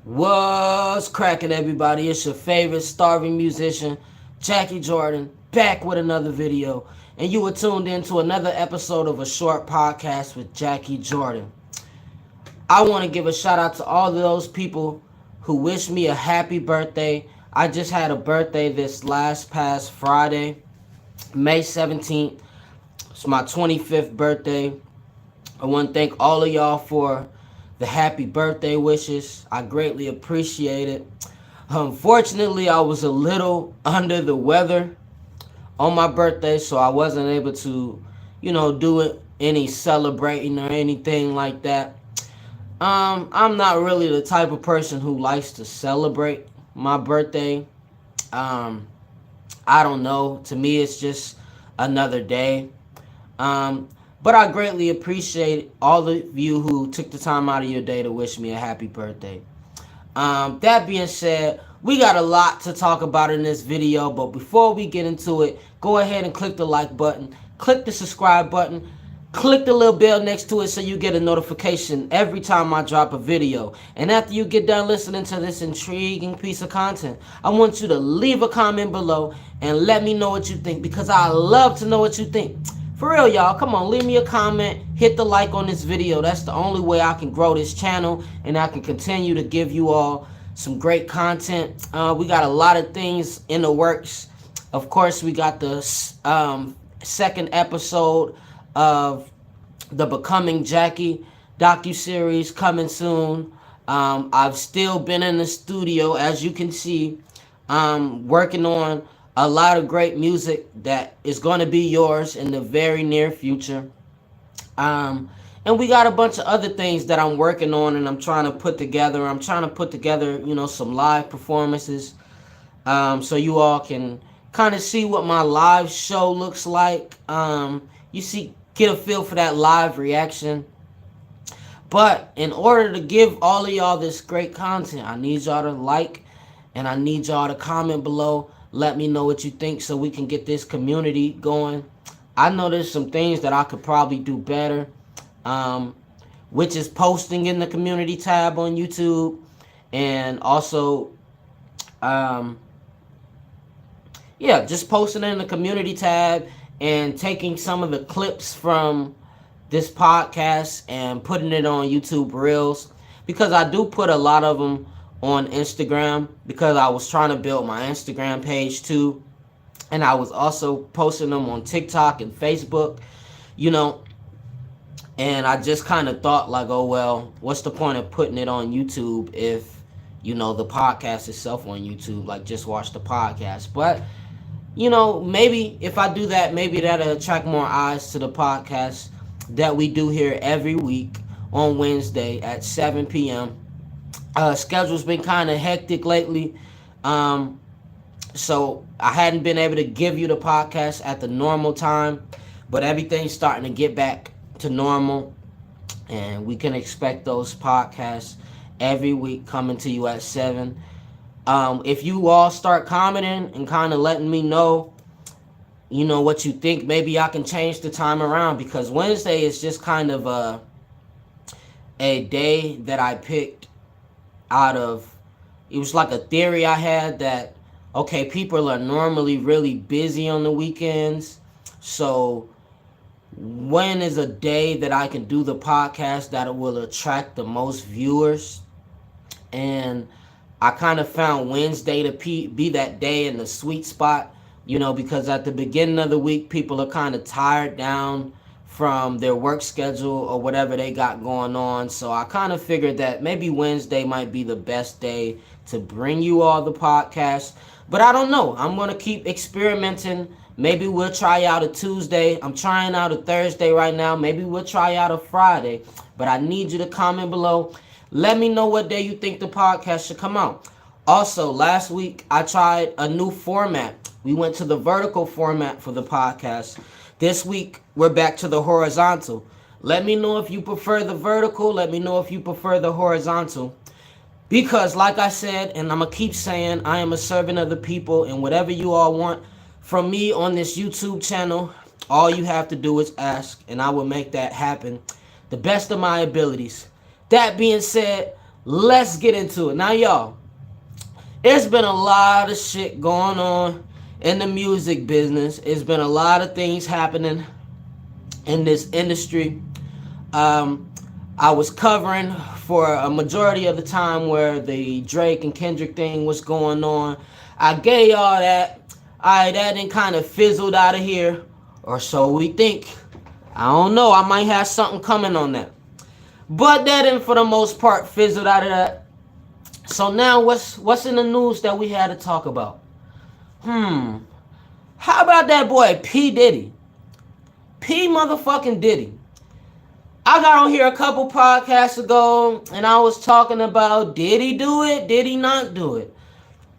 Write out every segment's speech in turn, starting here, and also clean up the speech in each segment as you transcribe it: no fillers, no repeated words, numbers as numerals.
What's cracking, everybody? It's your favorite starving musician, Jackie Jordan, back with another video. And you were tuned in to another episode of a short podcast with Jackie Jordan. I want to give a shout out to all of those people who wish me a happy birthday. I just had a birthday this past Friday, May 17th. It's my 25th birthday. I want to thank all of y'all for the happy birthday wishes. I greatly appreciate it. Unfortunately, I was a little under the weather on my birthday, so I wasn't able to, do any celebrating or anything like that. I'm not really the type of person who likes to celebrate my birthday. Um, I don't know. To me, it's just another day. Um, but I greatly appreciate all of you who took the time out of your day to wish me a happy birthday. That being said, we got a lot to talk about in this video, but before we get into it, go ahead and click the like button, click the subscribe button, click the little bell next to it so you get a notification every time I drop a video. And after you get done listening to this intriguing piece of content, I want you to leave a comment below and let me know what you think, because I love to know what you think. For real, y'all, come on, leave me a comment, hit the like on this video. That's the only way I can grow this channel and I can continue to give you all some great content. We got a lot of things in the works. Of course, we got the second episode of the Becoming Jackie docuseries coming soon. I've still been in the studio, as you can see, working on a lot of great music that is going to be yours in the very near future. And we got a bunch of other things that I'm working on and I'm trying to put together. I'm trying to put together, some live performances, so you all can kind of see what my live show looks like. Get a feel for that live reaction. But in order to give all of y'all this great content, I need y'all to like and I need y'all to comment below. Let me know what you think so we can get this community going. I know there's some things that I could probably do better, which is posting in the community tab on YouTube, and also, just posting in the community tab and taking some of the clips from this podcast and putting it on YouTube Reels, because I do put a lot of them on Instagram, because I was trying to build my Instagram page too, and I was also posting them on TikTok and Facebook, and I just kind of thought like, oh well, what's the point of putting it on YouTube if the podcast itself on YouTube, like just watch the podcast. But maybe if I do that, maybe that'll attract more eyes to the podcast that we do here every week on Wednesday at 7 p.m. Schedule's been kind of hectic lately, so I hadn't been able to give you the podcast at the normal time, but everything's starting to get back to normal, and we can expect those podcasts every week coming to you at 7. If you all start commenting and kind of letting me know, what you think, maybe I can change the time around, because Wednesday is just kind of a day that I picked out of, it was like a theory I had that, okay, people are normally really busy on the weekends, so when is a day that I can do the podcast that will attract the most viewers? And I kind of found Wednesday to be that day in the sweet spot, because at the beginning of the week, people are kind of tired down from their work schedule or whatever they got going on. So I kind of figured that maybe Wednesday might be the best day to bring you all the podcasts. But I don't know. I'm going to keep experimenting. Maybe we'll try out a Tuesday. I'm trying out a Thursday right now. Maybe we'll try out a Friday. But I need you to comment below. Let me know what day you think the podcast should come out. Also, last week I tried a new format. We went to the vertical format for the podcast. This week we're back to the horizontal. Let me know if you prefer the vertical. Let me know if you prefer the horizontal. Because like I said, and I'm going to keep saying, I am a servant of the people, and whatever you all want from me on this YouTube channel, all you have to do is ask, and I will make that happen the best of my abilities. That being said, let's get into it. Now, y'all, it's been a lot of shit going on in the music business. It's been a lot of things happening in this industry. Um, I was covering for a majority of the time where the Drake and Kendrick thing was going on. I gave y'all that. Alright, that then kind of fizzled out of here, or so we think. I don't know. I might have something coming on that. But that then, for the most part, fizzled out of that. So now, what's in the news that we had to talk about? How about that boy P Diddy? P motherfucking Diddy. I got on here a couple podcasts ago and I was talking about, did he do it? Did he not do it?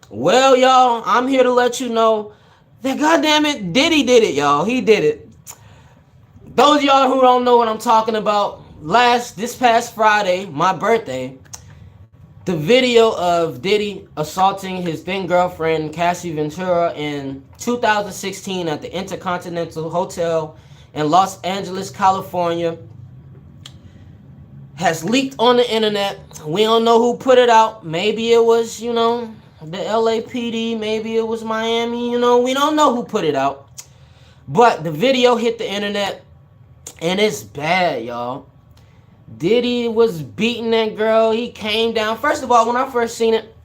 Well, y'all, I'm here to let you know that goddamn it, Diddy did it, y'all. He did it. Those of y'all who don't know what I'm talking about, this past Friday, my birthday, the video of Diddy assaulting his then girlfriend Cassie Ventura in 2016 at the Intercontinental Hotel in Los Angeles, California, has leaked on the internet. We don't know who put it out. Maybe it was, the LAPD. Maybe it was Miami. We don't know who put it out. But the video hit the internet, and it's bad, y'all. Diddy was beating that girl. He came down. First of all, when I first seen it,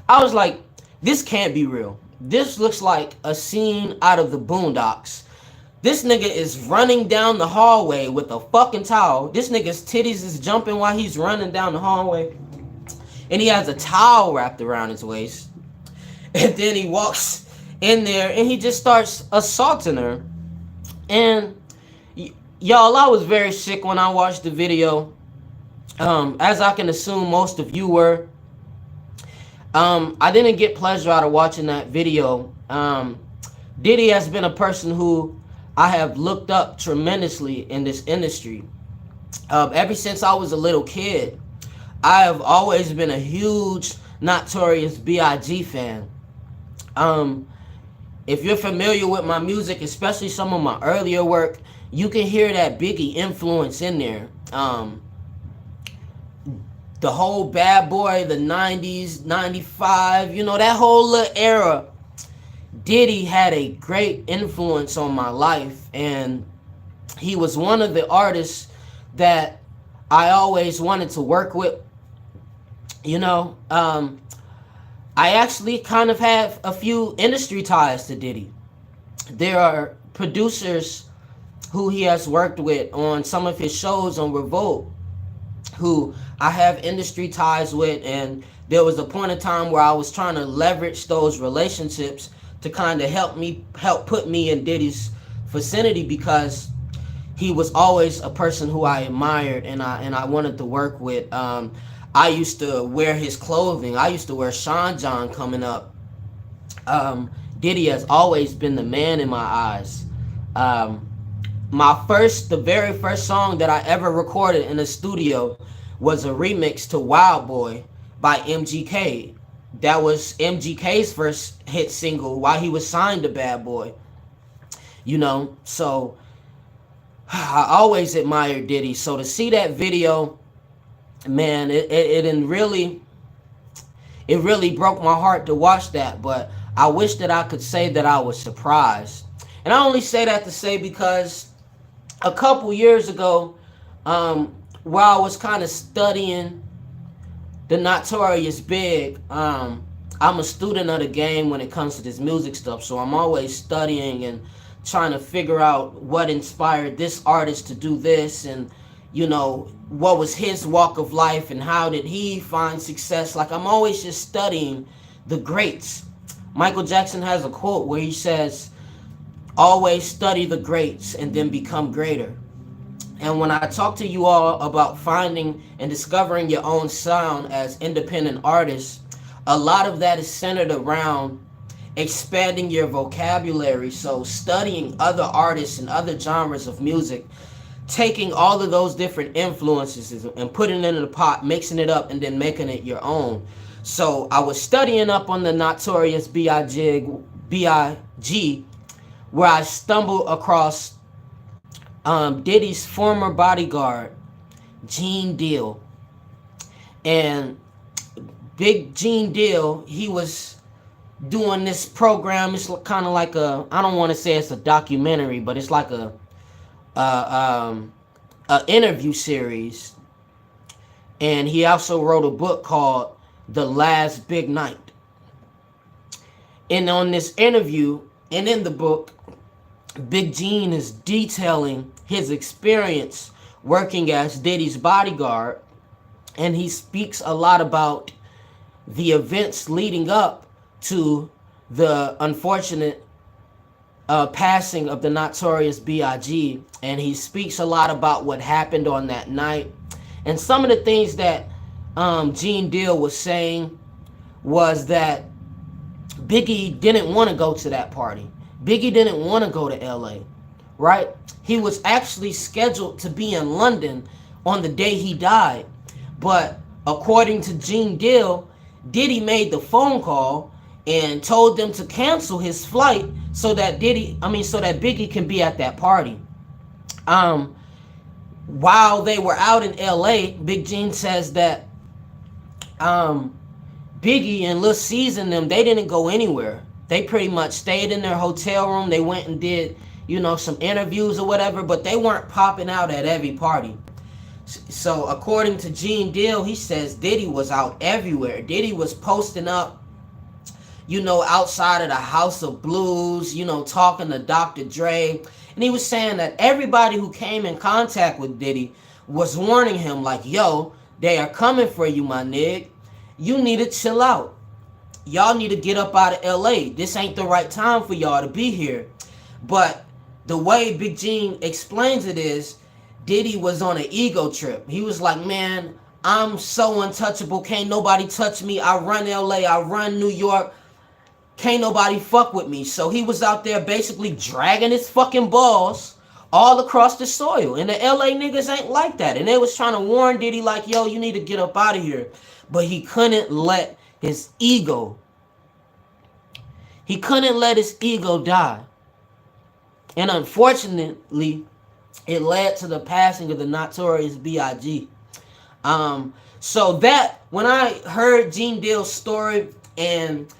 I was like, this can't be real. This looks like a scene out of the Boondocks. This nigga is running down the hallway with a fucking towel. This nigga's titties is jumping while he's running down the hallway. And he has a towel wrapped around his waist. And then he walks in there and he just starts assaulting her. And y'all, I was very sick when I watched the video. As I can assume most of you were. I didn't get pleasure out of watching that video. Diddy has been a person who I have looked up tremendously in this industry. Ever since I was a little kid, I have always been a huge Notorious B.I.G. fan. If you're familiar with my music, especially some of my earlier work, you can hear that Biggie influence in there. The whole Bad Boy, the 90s, 95, that whole little era. Diddy had a great influence on my life, and he was one of the artists that I always wanted to work with. I actually kind of have a few industry ties to Diddy. There are producers who he has worked with on some of his shows on Revolt who I have industry ties with, and there was a point in time where I was trying to leverage those relationships to kind of help put me in Diddy's vicinity, because he was always a person who I admired and I wanted to work with. I used to wear his clothing. I used to wear Sean John coming up. Diddy has always been the man in my eyes. The very first song that I ever recorded in the studio was a remix to Wild Boy by MGK. That was MGK's first hit single while he was signed to Bad Boy. So I always admired Diddy. So to see that video, man, it really broke my heart to watch that. But I wish that I could say that I was surprised. And I only say that to say because a couple years ago, while I was kind of studying the Notorious Big, I'm a student of the game when it comes to this music stuff, so I'm always studying and trying to figure out what inspired this artist to do this, and what was his walk of life and how did he find success. Like, I'm always just studying the greats. Michael Jackson has a quote where he says, always study the greats and then become greater. And when I talk to you all about finding and discovering your own sound as independent artists, a lot of that is centered around expanding your vocabulary. So studying other artists and other genres of music, taking all of those different influences and putting it in the pot, mixing it up, and then making it your own. So I was studying up on the Notorious B.I.G., where I stumbled across Diddy's former bodyguard, Gene Deal. And Big Gene Deal, he was doing this program. It's kind of like I don't want to say it's a documentary, but it's like a interview series. And he also wrote a book called The Last Big Night. And on this interview and in the book, Big Gene is detailing his experience working as Diddy's bodyguard. And he speaks a lot about the events leading up to the unfortunate passing of the notorious B.I.G. And he speaks a lot about what happened on that night. And some of the things that Gene Deal was saying was that Biggie didn't want to go to that party. Biggie didn't want to go to L.A., right? He was actually scheduled to be in London on the day he died. But according to Gene Deal, Diddy made the phone call and told them to cancel his flight so that Biggie can be at that party. While they were out in LA, Big Gene says that Biggie and Lil C's and them, they didn't go anywhere. They pretty much stayed in their hotel room. They went and did, some interviews or whatever, but they weren't popping out at every party. So according to Gene Deal, he says Diddy was out everywhere. Diddy was posting up, outside of the House of Blues, talking to Dr. Dre. And he was saying that everybody who came in contact with Diddy was warning him like, yo, they are coming for you, my nigga. You need to chill out. Y'all need to get up out of LA. This ain't the right time for y'all to be here. But the way Big Gene explains it is, Diddy was on an ego trip. He was like, man, I'm so untouchable. Can't nobody touch me. I run LA. I run New York. Can't nobody fuck with me. So he was out there basically dragging his fucking balls all across the soil. And the LA niggas ain't like that. And they was trying to warn Diddy like, yo, you need to get up out of here. But he couldn't let his ego. He couldn't let his ego die. And unfortunately, it led to the passing of the notorious B.I.G. So that, when I heard Gene Deal's story and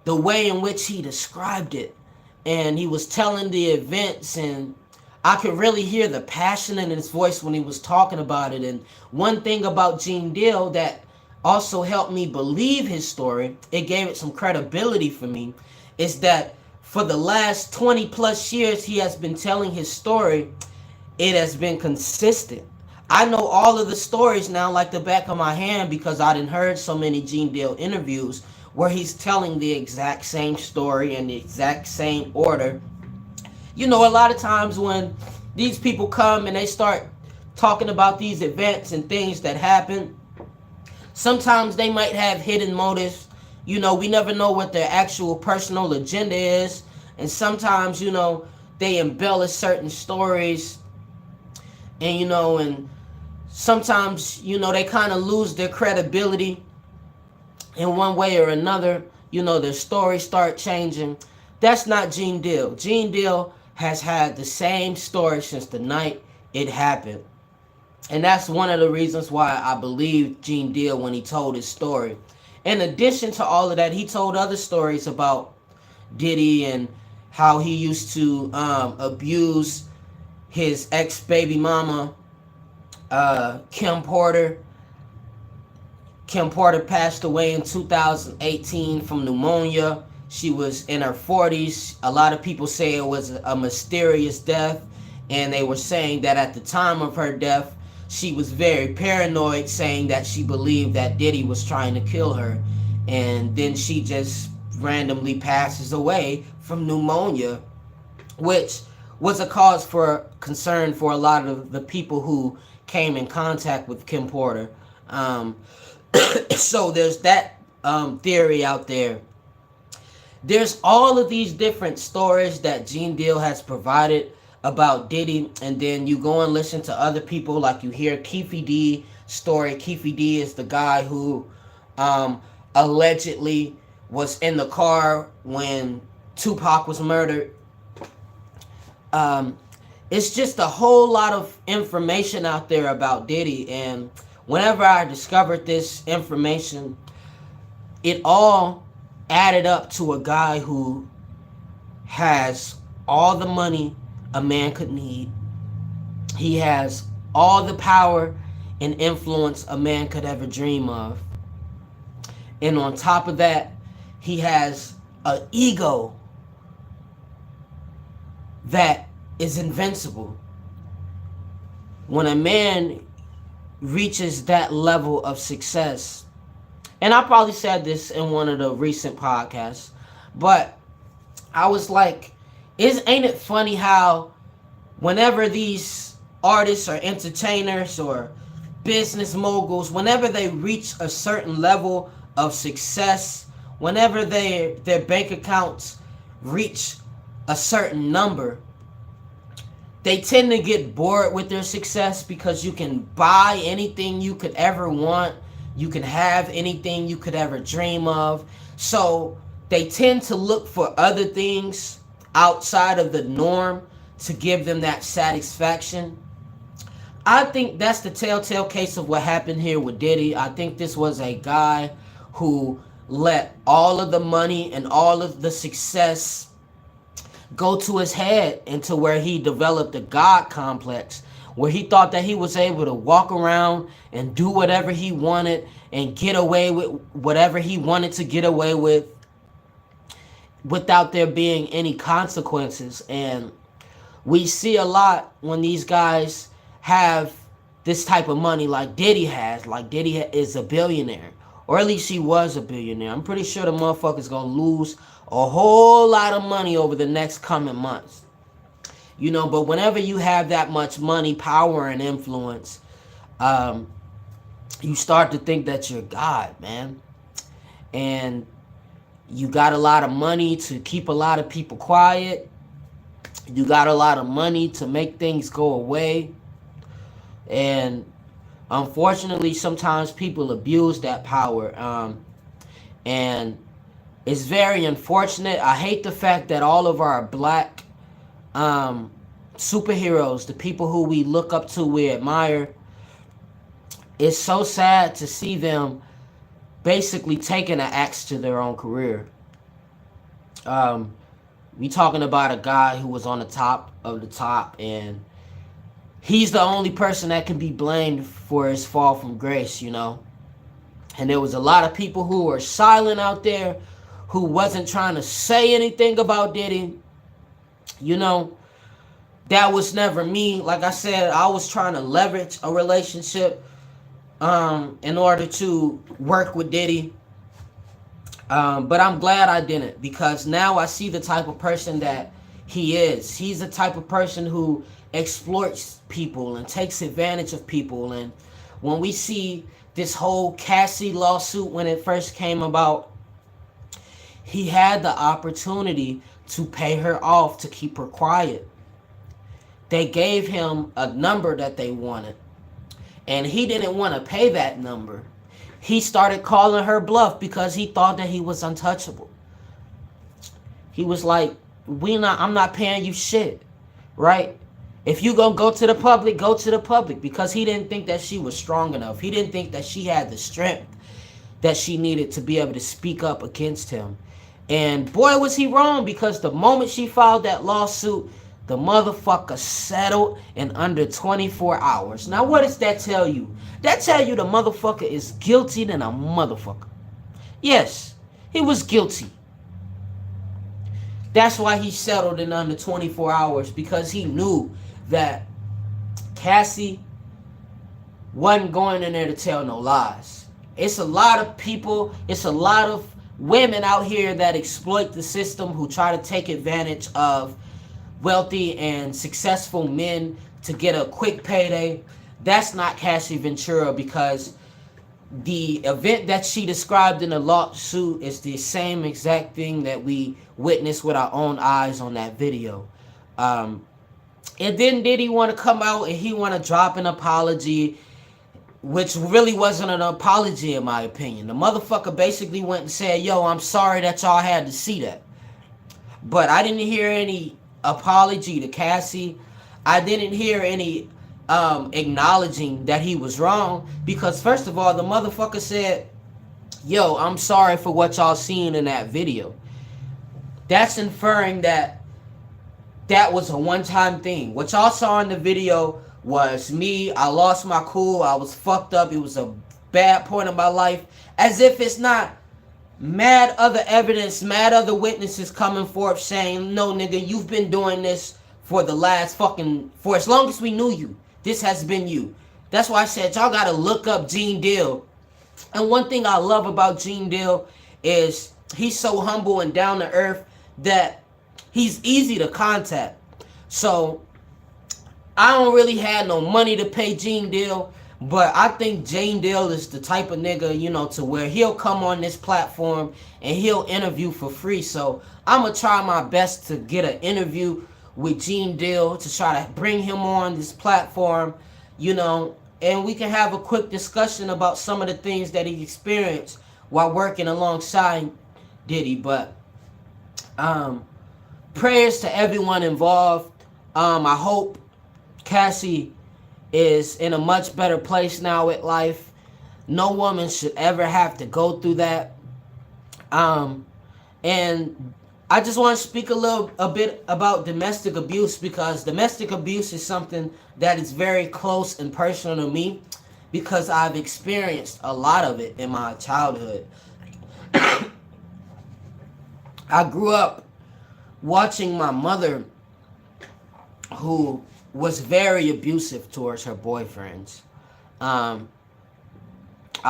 the way in which he described it, and he was telling the events, and I could really hear the passion in his voice when he was talking about it. And one thing about Gene Deal that also helped me believe his story, it gave it some credibility for me, is that for the last 20 plus years he has been telling his story, it has been consistent. I know all of the stories now like the back of my hand because I done heard so many Gene Deal interviews where he's telling the exact same story in the exact same order. A lot of times when these people come and they start talking about these events and things that happen, sometimes they might have hidden motives. We never know what their actual personal agenda is. And sometimes, they embellish certain stories. And, and sometimes, they kind of lose their credibility in one way or another. Their stories start changing. That's not Gene Deal. Gene Deal has had the same story since the night it happened. And that's one of the reasons why I believe Gene Deal when he told his story. In addition to all of that, he told other stories about Diddy and how he used to abuse his ex-baby mama, Kim Porter. Kim Porter passed away in 2018 from pneumonia. She was in her 40s. A lot of people say it was a mysterious death, and they were saying that at the time of her death, she was very paranoid, saying that she believed that Diddy was trying to kill her. And then she just randomly passes away from pneumonia, which was a cause for concern for a lot of the people who came in contact with Kim Porter. So there's that theory out there. There's all of these different stories that Gene Deal has provided about Diddy, and then you go and listen to other people, like you hear Keefy D story. Keefy D is the guy who allegedly was in the car when Tupac was murdered. It's just a whole lot of information out there about Diddy, and whenever I discovered this information, it all added up to a guy who has all the money a man could need. He has all the power and influence a man could ever dream of. And on top of that, he has an ego that is invincible. When a man reaches that level of success, and I probably said this in one of the recent podcasts, but I was like, ain't it funny how whenever these artists or entertainers or business moguls, whenever they reach a certain level of success, whenever their bank accounts reach a certain number, they tend to get bored with their success because you can buy anything you could ever want. You can have anything you could ever dream of. So they tend to look for other things outside of the norm to give them that satisfaction. I think that's the telltale case of what happened here with Diddy. I think this was a guy who let all of the money and all of the success go to his head, into where he developed a God complex, where he thought that he was able to walk around and do whatever he wanted and get away with whatever he wanted to get away with without there being any consequences. And we see a lot when these guys have this type of money like Diddy has. Like Diddy is a billionaire, or at least he was a billionaire. I'm pretty sure the motherfucker's gonna lose a whole lot of money over the next coming months. You know, but whenever you have that much money, power, and influence, you start to think that you're God, man. And you got a lot of money to keep a lot of people quiet. You got a lot of money to make things go away. And unfortunately, sometimes people abuse that power. And it's very unfortunate. I hate the fact that all of our black superheroes, the people who we look up to, we admire, it's so sad to see them basically taking an axe to their own career. We talking about a guy who was on the top of the top, and he's the only person that can be blamed for his fall from grace, you know. And there was a lot of people who were silent out there, who wasn't trying to say anything about Diddy. You know, that was never me. Like I said, I was trying to leverage a relationship in order to work with Diddy. But I'm glad I didn't, because now I see the type of person that he is. He's the type of person who exploits people and takes advantage of people. And when we see this whole Cassie lawsuit, when it first came about, he had the opportunity to pay her off to keep her quiet. They gave him a number that they wanted, and he didn't want to pay that number. He started calling her bluff because he thought that he was untouchable. He was like, I'm not paying you shit, right? If you gonna go to the public, go to the public, because he didn't think that she was strong enough. He didn't think that she had the strength that she needed to be able to speak up against him. And boy, was he wrong, because the moment she filed that lawsuit, the motherfucker settled in under 24 hours. Now, what does that tell you? That tell you the motherfucker is guilty than a motherfucker. Yes, he was guilty. That's why he settled in under 24 hours, because he knew that Cassie wasn't going in there to tell no lies. It's a lot of people, it's a lot of women out here that exploit the system, who try to take advantage of wealthy and successful men to get a quick payday. That's not Cassie Ventura, because the event that she described in the lawsuit is the same exact thing that we witnessed with our own eyes on that video. And then Diddy want to come out and he want to drop an apology, which really wasn't an apology in my opinion. The motherfucker basically went and said, yo, I'm sorry that y'all had to see that. But I didn't hear any apology to Cassie. I didn't hear any acknowledging that he was wrong, because first of all, the motherfucker said, yo, I'm sorry for what y'all seen in that video. That's inferring that that was a one-time thing. What y'all saw in the video was me. I lost my cool. I was fucked up. It was a bad point in my life. As if it's not mad other evidence, mad other witnesses coming forth saying, no, nigga, you've been doing this for the last for as long as we knew you. This has been you. That's why I said y'all gotta look up Gene Deal. And one thing I love about Gene Deal is he's so humble and down to earth that he's easy to contact. So I don't really have no money to pay Gene Deal, but I think Gene Deal is the type of nigga, you know, to where he'll come on this platform and he'll interview for free. So I'm going to try my best to get an interview with Gene Deal to try to bring him on this platform, you know, and we can have a quick discussion about some of the things that he experienced while working alongside Diddy. But prayers to everyone involved. I hope Cassie is in a much better place now with life. No woman should ever have to go through that. And I just want to speak a bit about domestic abuse, because domestic abuse is something that is very close and personal to me, because I've experienced a lot of it in my childhood. I grew up watching my mother, who was very abusive towards her boyfriends. I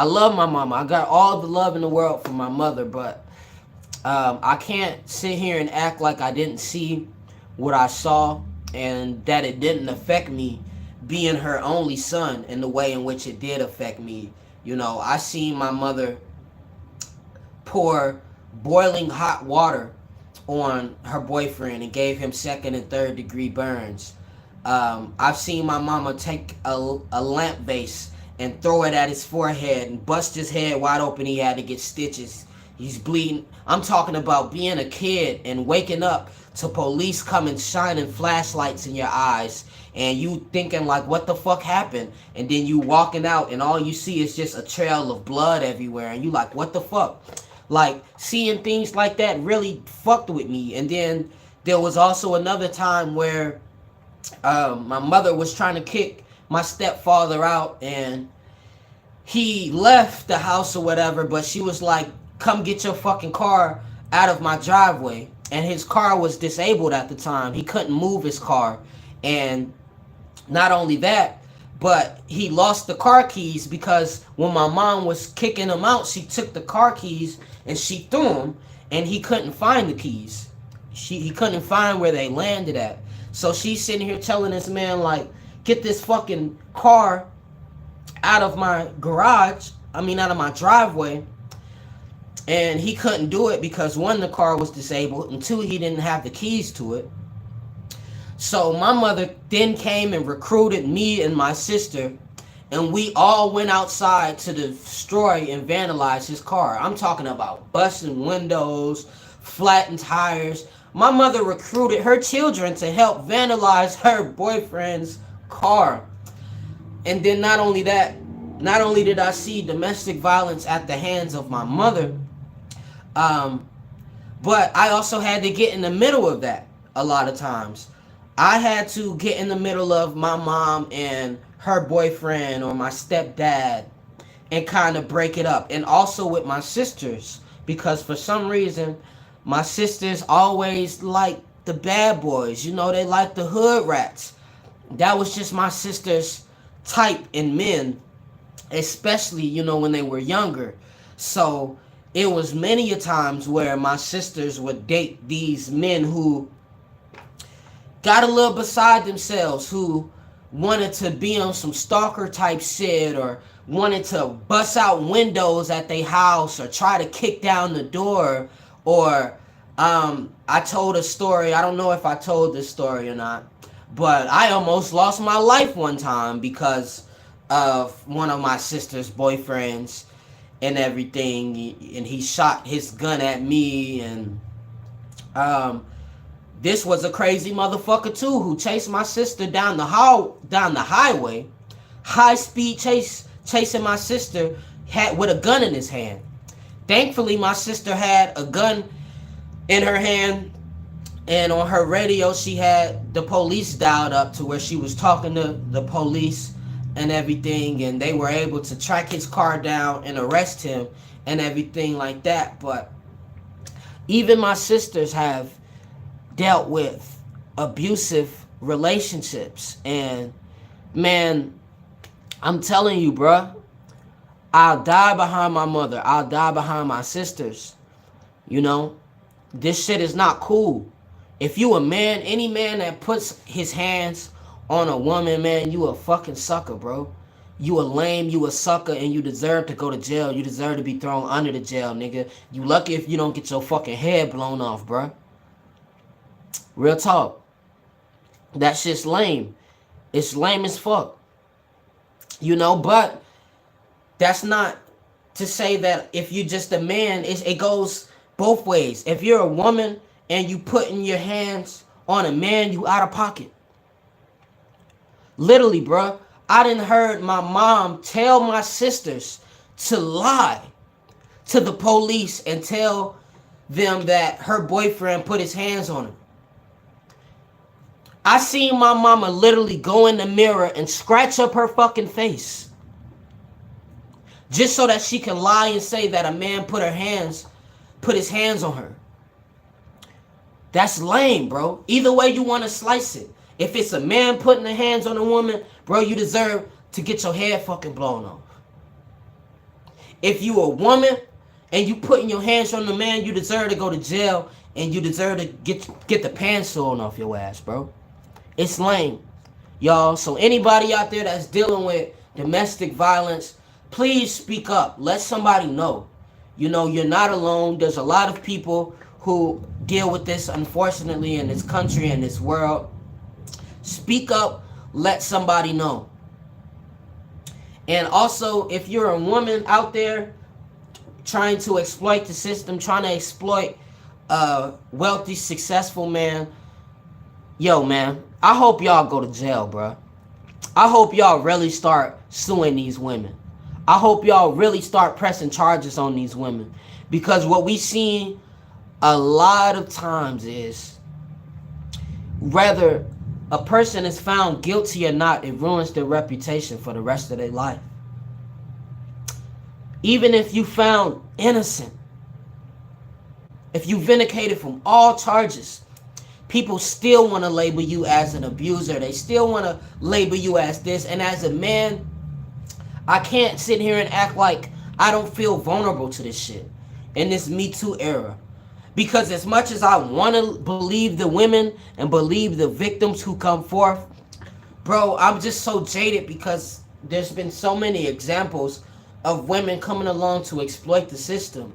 love my mama. I got all the love in the world for my mother, but I can't sit here and act like I didn't see what I saw and that it didn't affect me being her only son in the way in which it did affect me. You know, I seen my mother pour boiling hot water on her boyfriend and gave him 2nd and 3rd degree burns. I've seen my mama take a lamp base and throw it at his forehead and bust his head wide open. He had to get stitches. He's bleeding. I'm talking about being a kid and waking up to police coming shining flashlights in your eyes and you thinking like, what the fuck happened? And then you walking out and all you see is just a trail of blood everywhere and you like, what the fuck? Like, seeing things like that really fucked with me. And then there was also another time where my mother was trying to kick my stepfather out and he left the house or whatever, but she was like, come get your fucking car out of my driveway. And his car was disabled at the time. He couldn't move his car. And not only that, but he lost the car keys, because when my mom was kicking him out, she took the car keys and she threw them and he couldn't find the keys. He couldn't find where they landed at. So she's sitting here telling this man, like, get this fucking car out of my garage. Out of my driveway. And he couldn't do it because 1, the car was disabled, and 2, he didn't have the keys to it. So my mother then came and recruited me and my sister, and we all went outside to destroy and vandalize his car. I'm talking about busting windows, flattened tires. My mother recruited her children to help vandalize her boyfriend's car. And then not only did I see domestic violence at the hands of my mother, but I also had to get in the middle of that a lot of times. I had to get in the middle of my mom and her boyfriend or my stepdad and kind of break it up. And also with my sisters, because for some reason, my sisters always like the bad boys. You know, they like the hood rats. That was just my sister's type in men, especially, you know, when they were younger. So it was many a times where my sisters would date these men who got a little beside themselves, who wanted to be on some stalker type shit, or wanted to bust out windows at their house or try to kick down the door. Or I told a story, I don't know if I told this story or not, but I almost lost my life one time because of one of my sister's boyfriends and everything, and he shot his gun at me. And This was a crazy motherfucker too, who chased my sister down the highway, high speed chasing my sister, with a gun in his hand. Thankfully, my sister had a gun in her hand, and on her radio she had the police dialed up to where she was talking to the police and everything, and they were able to track his car down and arrest him and everything like that. But even my sisters have dealt with abusive relationships, and man, I'm telling you, bruh, I'll die behind my mother. I'll die behind my sisters. You know, this shit is not cool. If you a man, any man that puts his hands on a woman, man, you a fucking sucker, bro. You a lame, you a sucker, and you deserve to go to jail. You deserve to be thrown under the jail, nigga. You lucky if you don't get your fucking head blown off, bro. Real talk. That shit's lame. It's lame as fuck. You know, but that's not to say that if you just a man, it goes both ways. If you're a woman and you putting your hands on a man, you out of pocket. Literally, bruh. I done heard my mom tell my sisters to lie to the police and tell them that her boyfriend put his hands on her. I seen my mama literally go in the mirror and scratch up her fucking face, just so that she can lie and say that a man put his hands on her. That's lame, bro. Either way you want to slice it. If it's a man putting the hands on a woman, bro, you deserve to get your head fucking blown off. If you a woman and you putting your hands on the man, you deserve to go to jail, and you deserve to get the pants torn off your ass, bro. It's lame, y'all. So anybody out there that's dealing with domestic violence, please speak up. Let somebody know. You know, you're not alone. There's a lot of people who deal with this, unfortunately, in this country and this world. Speak up. Let somebody know. And also, if you're a woman out there trying to exploit the system, trying to exploit a wealthy, successful man, yo, man, I hope y'all go to jail, bro. I hope y'all really start suing these women. I hope y'all really start pressing charges on these women. Because what we see a lot of times is, whether a person is found guilty or not, it ruins their reputation for the rest of their life. Even if you found innocent, if you vindicated from all charges, people still want to label you as an abuser. They still want to label you as this. And as a man, I can't sit here and act like I don't feel vulnerable to this shit in this Me Too era. Because as much as I want to believe the women and believe the victims who come forth, bro, I'm just so jaded because there's been so many examples of women coming along to exploit the system.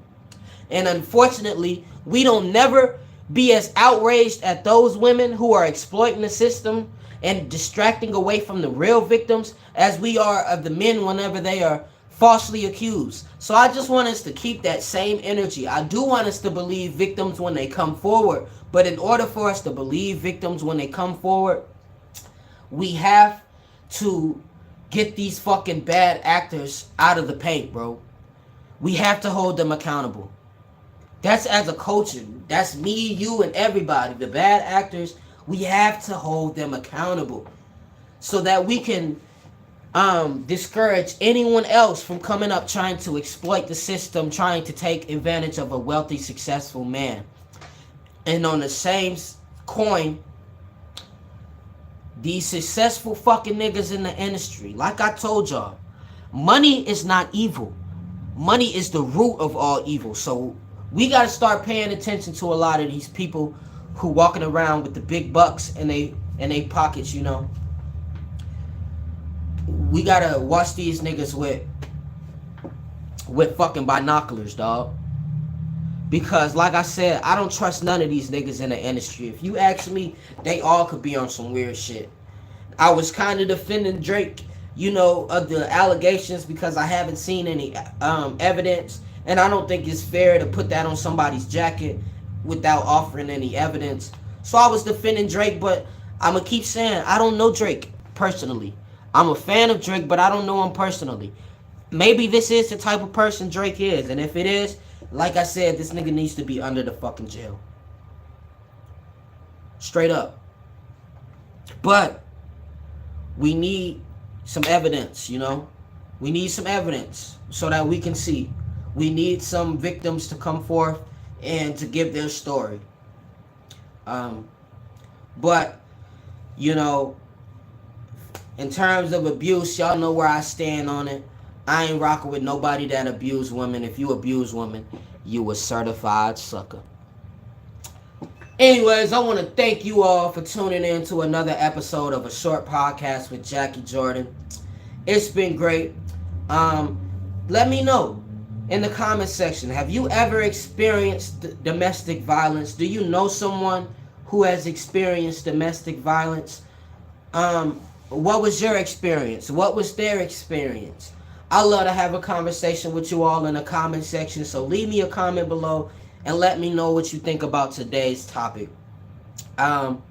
And unfortunately, we don't never be as outraged at those women who are exploiting the system and distracting away from the real victims as we are of the men whenever they are falsely accused. So I just want us to keep that same energy. I do want us to believe victims when they come forward, but in order for us to believe victims when they come forward, we have to get these fucking bad actors out of the paint, bro. We have to hold them accountable. That's as a culture. That's me, you, and everybody. The bad actors, we have to hold them accountable so that we can discourage anyone else from coming up trying to exploit the system, trying to take advantage of a wealthy, successful man. And on the same coin, these successful fucking niggas in the industry, like I told y'all, money is not evil. Money is the root of all evil. So we got to start paying attention to a lot of these people who walking around with the big bucks in they pockets, you know. We got to watch these niggas with fucking binoculars, dog. Because like I said, I don't trust none of these niggas in the industry. If you ask me, they all could be on some weird shit. I was kind of defending Drake, you know, of the allegations because I haven't seen any evidence. And I don't think it's fair to put that on somebody's jacket without offering any evidence. So I was defending Drake, but I'm going to keep saying I don't know Drake personally. I'm a fan of Drake, but I don't know him personally. Maybe this is the type of person Drake is. And if it is, like I said, this nigga needs to be under the fucking jail. Straight up. But we need some evidence, you know? We need some evidence so that we can see. We need some victims to come forth and to give their story. But, you know, in terms of abuse, y'all know where I stand on it. I ain't rocking with nobody that abuse women. If you abuse women, you a certified sucker. Anyways, I want to thank you all for tuning in to another episode of A Short Podcast with Jackie Jordan. It's been great. Let me know in the comment section. Have you ever experienced domestic violence? Do you know someone who has experienced domestic violence? What was your experience? What was their experience? I love to have a conversation with you all in the comment section. So leave me a comment below and let me know what you think about today's topic. And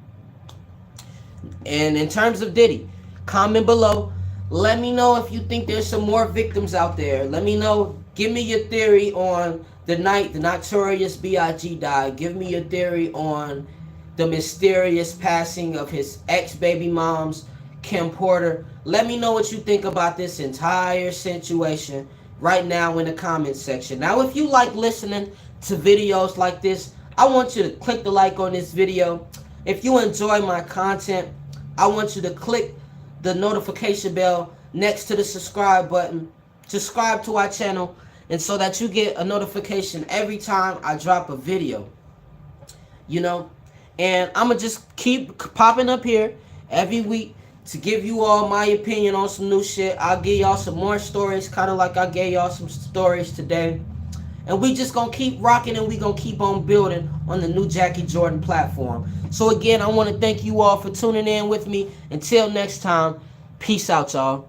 in terms of Diddy, comment below. Let me know if you think there's some more victims out there. Let me know. Give me your theory on the night the Notorious B.I.G. died. Give me your theory on the mysterious passing of his ex-baby moms, Kim Porter. Let me know what you think about this entire situation right now in the comment section. Now, if you like listening to videos like this, I want you to click the like on this video. If you enjoy my content, I want you to click the notification bell next to the subscribe button. Subscribe to our channel, and so that you get a notification every time I drop a video. You know, and I'm going to just keep popping up here every week to give you all my opinion on some new shit. I'll give y'all some more stories, kind of like I gave y'all some stories today. And we just going to keep rocking, and we going to keep on building on the new Jackie Jordan platform. So again, I want to thank you all for tuning in with me. Until next time, peace out, y'all.